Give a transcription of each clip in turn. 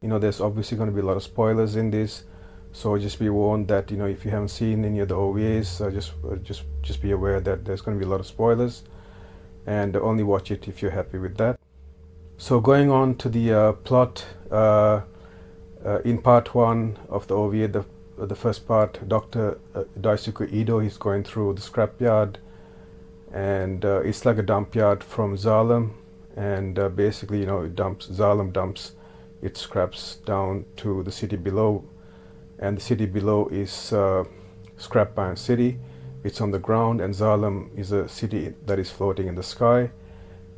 There's obviously going to be a lot of spoilers in this, so just be warned that if you haven't seen any of the OVAs, just be aware that there's going to be a lot of spoilers, and only watch it if you're happy with that. So going on to the plot, in part one of the OVA, the first part, Dr. Daisuke Ido is going through the scrapyard, and it's like a dump yard from Xalem, and basically Xalem dumps its scraps down to the city below, and the city below is Scrapbound City. It's on the ground, and Xalem is a city that is floating in the sky.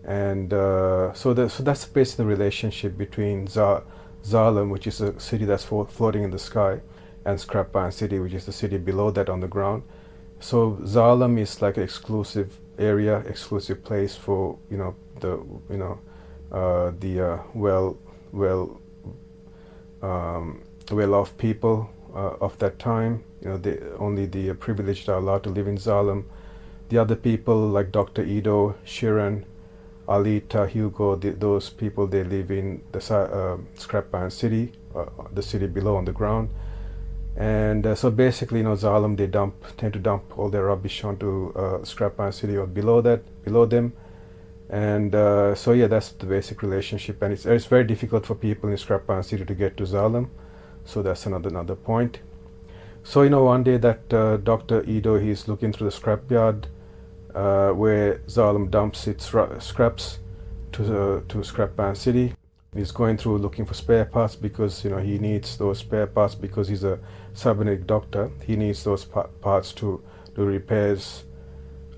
And so that's basically the relationship between Xalem, which is a city that's floating in the sky, and Scrapbound City, which is the city below that on the ground. So Xalem is like an exclusive area, exclusive place for the well-off people of that time. Only the privileged are allowed to live in Xalem. The other people, like Dr. Ido, Shiren, Alita, Hugo, those people, they live in the Scrapbound City, the city below on the ground. And so basically, Xalem, they tend to dump all their rubbish onto Scrapbound City or below them. And so yeah, that's the basic relationship, and it's very difficult for people in Scrapbound City to get to Xalem. So that's another point. So one day that Dr. Ido, he's looking through the scrapyard where Xalem dumps its scraps to Scrapbound City. He's going through looking for spare parts because he needs those spare parts because he's a cybernetic doctor. He needs those parts to do repairs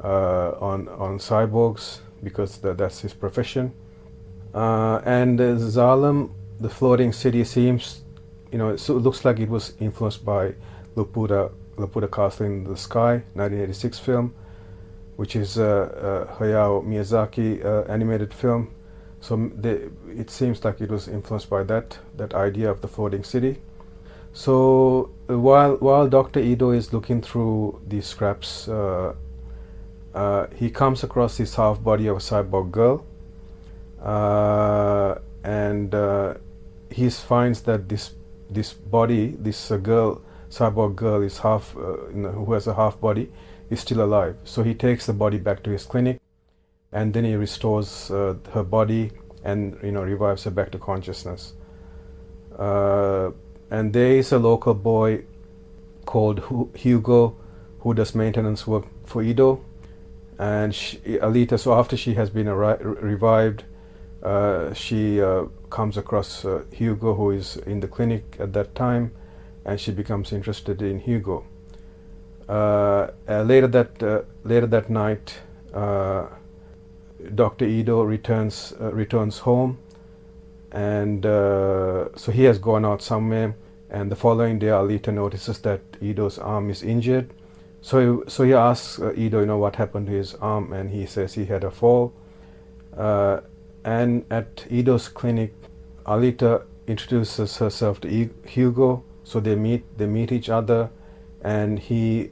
on cyborgs because that's his profession. And Xalem, the floating city, seems it looks like it was influenced by Laputa Castle in the Sky, 1986 film, which is a Hayao Miyazaki animated film. So it seems like it was influenced by that idea of the floating city. So while Dr. Ido is looking through these scraps, he comes across this half body of a cyborg girl, and he finds that this body, this cyborg girl is half, who has a half body, is still alive. So he takes the body back to his clinic, and then he restores her body and revives her back to consciousness. And there is a local boy called Hugo who does maintenance work for Ido, and Alita. So after she has been revived, she comes across Hugo, who is in the clinic at that time, and she becomes interested in Hugo. Later that night, Dr. Ido returns home, and so he has gone out somewhere. And the following day, Alita notices that Ido's arm is injured. So he asks Ido, what happened to his arm, and he says he had a fall. And at Ido's clinic, Alita introduces herself to Hugo. So they meet each other, and he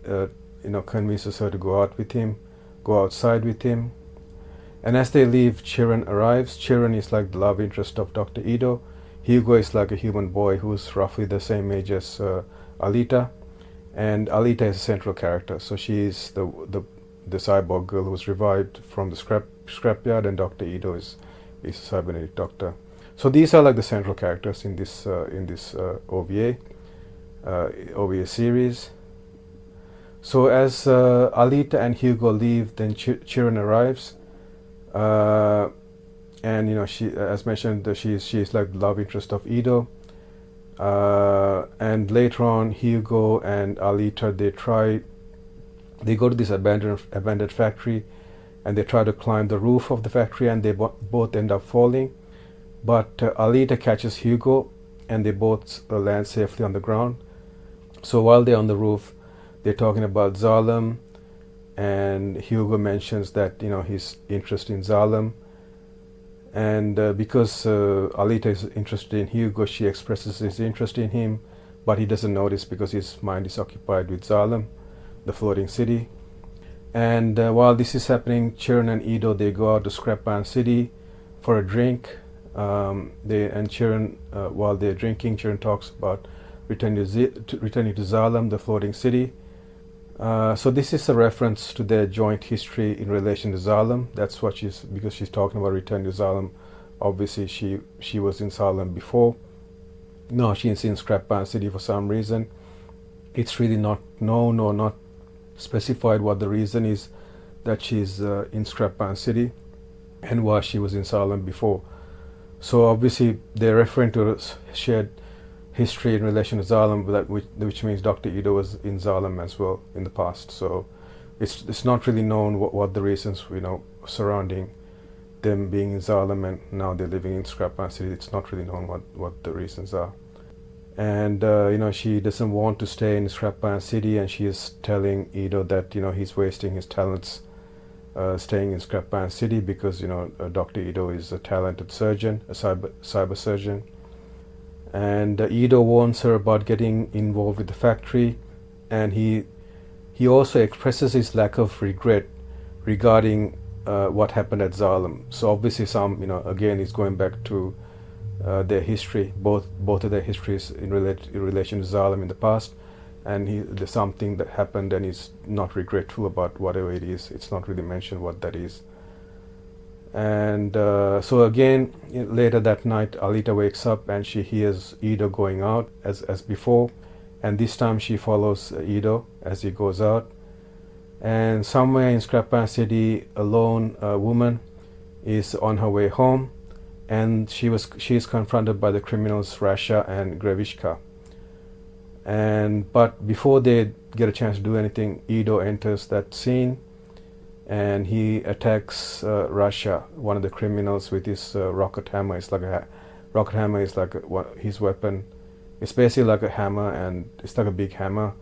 convinces her to go outside with him. And as they leave, Chiron arrives. Chiron is like the love interest of Dr. Ido. Hugo is like a human boy who's roughly the same age as Alita, and Alita is a central character. So she is the cyborg girl who was revived from the scrapyard, and Dr. Ido is a cybernetic doctor. So these are like the central characters in this OVA series. So as Alita and Hugo leave, then Chiron arrives, and she, as mentioned, she's like the love interest of Ido. And later on, Hugo and Alita, they go to this abandoned factory, and they try to climb the roof of the factory, and they both end up falling. But Alita catches Hugo, and they both land safely on the ground. So while they're on the roof, they're talking about Xalem, and Hugo mentions that his interest in Xalem, and because Alita is interested in Hugo, she expresses his interest in him, but he doesn't notice because his mind is occupied with Xalem, the floating city. And while this is happening, Chiron and Ido, they go out to Scrapbound City for a drink, Chiron, while they're drinking, Chiron talks about returning to Zalem, the floating city. So this is a reference to their joint history in relation to Zalem. That's what because she's talking about returning to Zalem. Obviously, she was in Zalem before. No, she's in Scrapbound City for some reason. It's really not known or not specified what the reason is that she's in Scrapbound City and why she was in Zalem before. So obviously they're referring to a shared history in relation to Zalem, which means Dr. Ito was in Zalem as well in the past. So it's not really known what the reasons surrounding them being in Zalem and now they're living in Scrapbound City. It's not really known what the reasons are. And she doesn't want to stay in Scrapbound City, and she is telling Ito that he's wasting his talents staying in Scrapbound City because Dr. Ito is a talented surgeon, a cyber surgeon. And Ito warns her about getting involved with the factory, and he also expresses his lack of regret regarding what happened at Zalem. So obviously again he's going back to their history, both of their histories in relation to Zalem in the past, and there's something that happened and he's not regretful about whatever it is. It's not really mentioned what that is. And so again, later that night, Alita wakes up and she hears Ito going out as before, and this time she follows Ito as he goes out. And somewhere in Scrapbound City, a lone woman is on her way home, and she is confronted by the criminals Rasha and Grevishka. But before they get a chance to do anything, Ito enters that scene, and he attacks Rasha, one of the criminals, with his rocket hammer. It's like rocket hammer is like his weapon. It's basically like a hammer, and it's like a big hammer,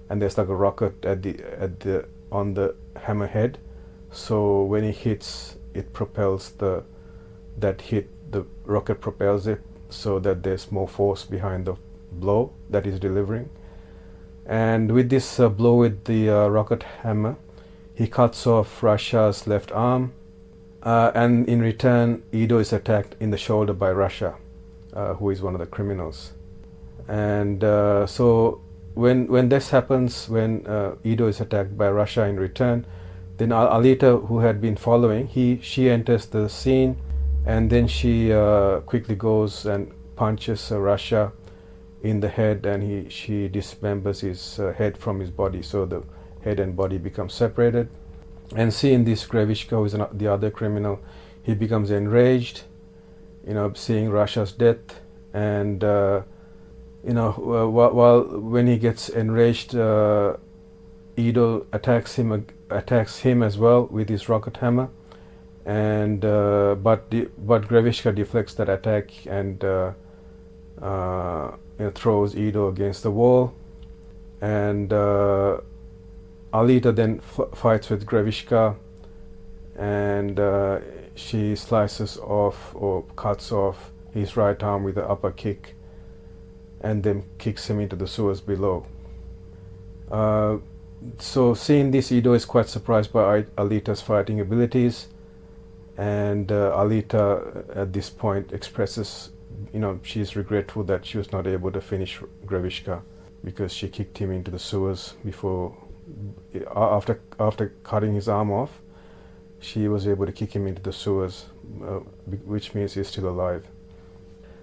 and there's like a rocket on the hammer head. So when he hits, it propels the rocket propels it, so that there's more force behind the blow that he's delivering. And with this blow with the rocket hammer, he cuts off Rasha's left arm, and in return, Ito is attacked in the shoulder by Rasha, who is one of the criminals. And so when this happens, when Ito is attacked by Rasha in return, then Alita, who had been following, she enters the scene, and then she quickly goes and punches Rasha in the head, and she dismembers his head from his body, so the head and body become separated. And seeing this, Grevishka, who is the other criminal, he becomes enraged, seeing Rasha's death, and when he gets enraged, Ito attacks him as well with his rocket hammer, and but Grevishka deflects that attack and throws Ito against the wall, and Alita then fights with Grevishka, and she slices off or cuts off his right arm with an upper kick, and then kicks him into the sewers below. So seeing this, Ito is quite surprised by Alita's fighting abilities, and Alita at this point expresses, she's regretful that she was not able to finish Grevishka because she kicked him into the sewers before. After cutting his arm off, she was able to kick him into the sewers, which means he's still alive.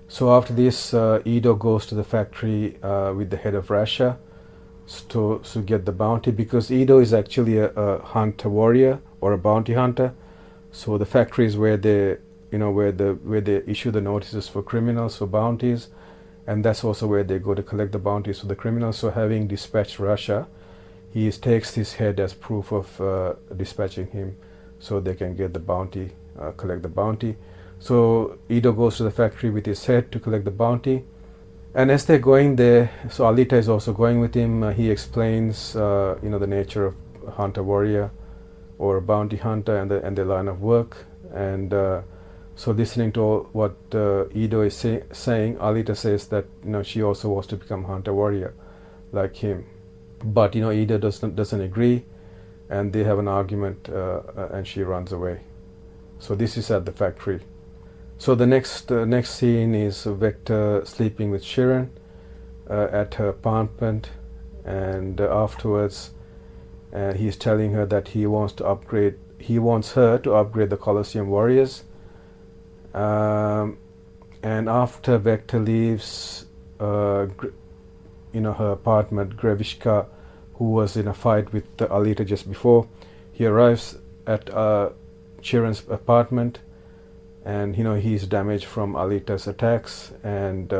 So after this, Ito goes to the factory with the head of Rasha to get the bounty, because Ito is actually a hunter warrior or a bounty hunter. So the factory is where they issue the notices for criminals for bounties, and that's also where they go to collect the bounties for the criminals. So having dispatched Rasha, he takes his head as proof of dispatching him, so they can get the bounty, collect the bounty. So Ito goes to the factory with his head to collect the bounty, and as they're going there, so Alita is also going with him. He explains, the nature of a hunter warrior or a bounty hunter and their line of work. And so listening to all what Ito is saying, Alita says that she also wants to become hunter warrior like him. But Ito doesn't agree, and they have an argument, and she runs away. So this is at the factory. So the next scene is Vector sleeping with Shiren at her apartment, and afterwards he's telling her that he wants her to upgrade the Colosseum Warriors. And after Vector leaves her apartment, Grevishka, who was in a fight with Alita just before, he arrives at Chiron's apartment, and he's damaged from Alita's attacks, and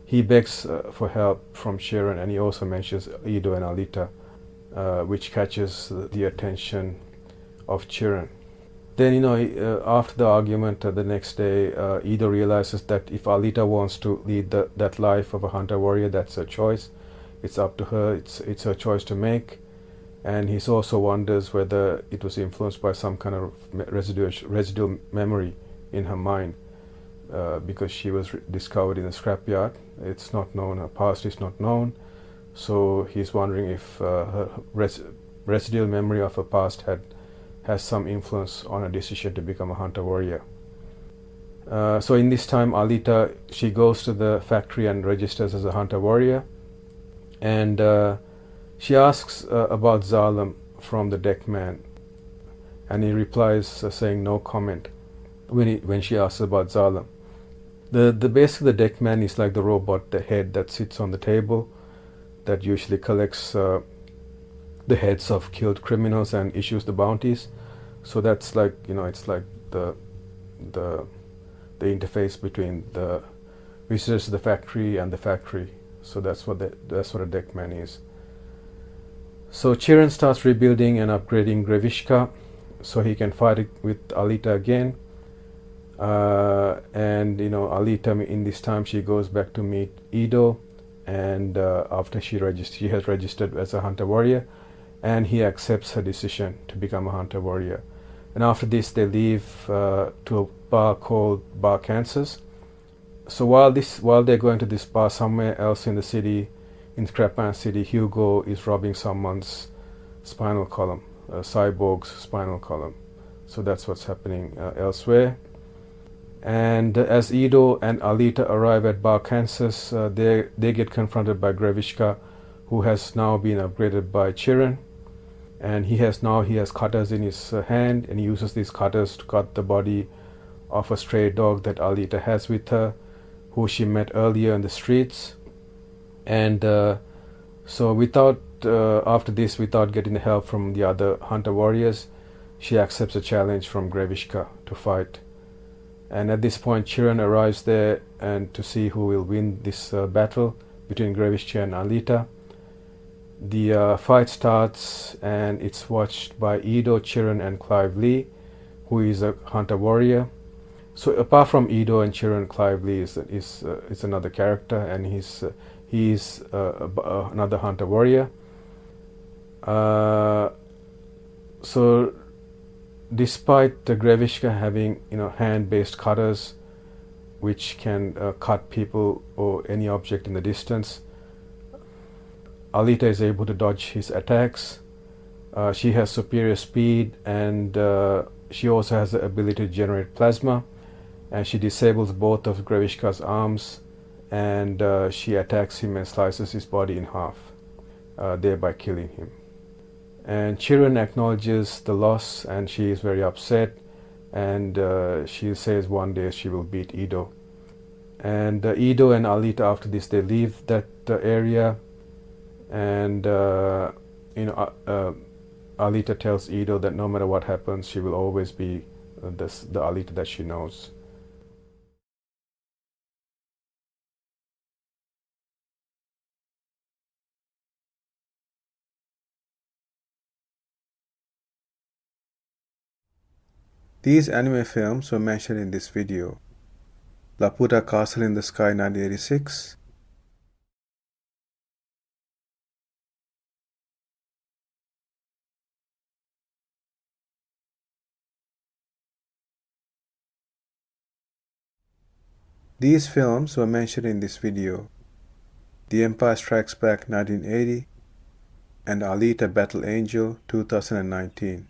he begs for help from Chiron, and he also mentions Ido and Alita, which catches the attention of Chiron. Then after the argument the next day, Ido realizes that if Alita wants to lead that life of a hunter warrior, that's her choice. It's up to her. It's her choice to make. And he also wonders whether it was influenced by some kind of residual memory in her mind, because she was discovered in a scrapyard. It's not known. Her past is not known. So he's wondering if her residual memory of her past has some influence on her decision to become a hunter warrior. So in this time, Alita, she goes to the factory and registers as a hunter warrior, and she asks about Zalem from the deckman, and he replies saying no comment when she asks about Zalem. Basically the deckman is like the robot, the head that sits on the table that usually collects the heads of killed criminals and issues the bounties. So that's like, it's like the interface between the visitors to the factory and the factory. So that's what a deckman is. So Chiron starts rebuilding and upgrading Grevishka so he can fight with Alita again. And Alita, in this time, she goes back to meet Ido, and after she has registered as a hunter warrior, and he accepts her decision to become a hunter warrior. And after this, they leave to a bar called Bar Kansas. So while they're going to this bar somewhere else in the city, in Scrapman City, Hugo is robbing someone's spinal column, a cyborg's spinal column. So that's what's happening elsewhere. And as Ido and Alita arrive at Bar Kansas, they get confronted by Grevishka, who has now been upgraded by Chiron. And he has cutters in his hand, and he uses these cutters to cut the body of a stray dog that Alita has with her, who she met earlier in the streets. And so after this, without getting the help from the other hunter warriors, she accepts a challenge from Grevishka to fight. And at this point, Chiron arrives there and to see who will win this battle between Grevishka and Alita. The fight starts, and it's watched by Ido, Chiron, and Clive Lee, who is a hunter warrior. So apart from Ido and Chiron, Clive Lee is another character, and he's another hunter warrior. So despite the Grevishka having hand-based cutters which can cut people or any object in the distance, Alita is able to dodge his attacks. She has superior speed, and she also has the ability to generate plasma, and she disables both of Grevishka's arms, and she attacks him and slices his body in half, thereby killing him. And Chiron acknowledges the loss, and she is very upset, and she says one day she will beat Ido. And Ido and Alita, after this, they leave that area, and Alita tells Ido that no matter what happens, she will always be the Alita that she knows. These anime films were mentioned in this video: Laputa Castle in the Sky 1986, These films were mentioned in this video: The Empire Strikes Back 1980 and Alita Battle Angel 2019.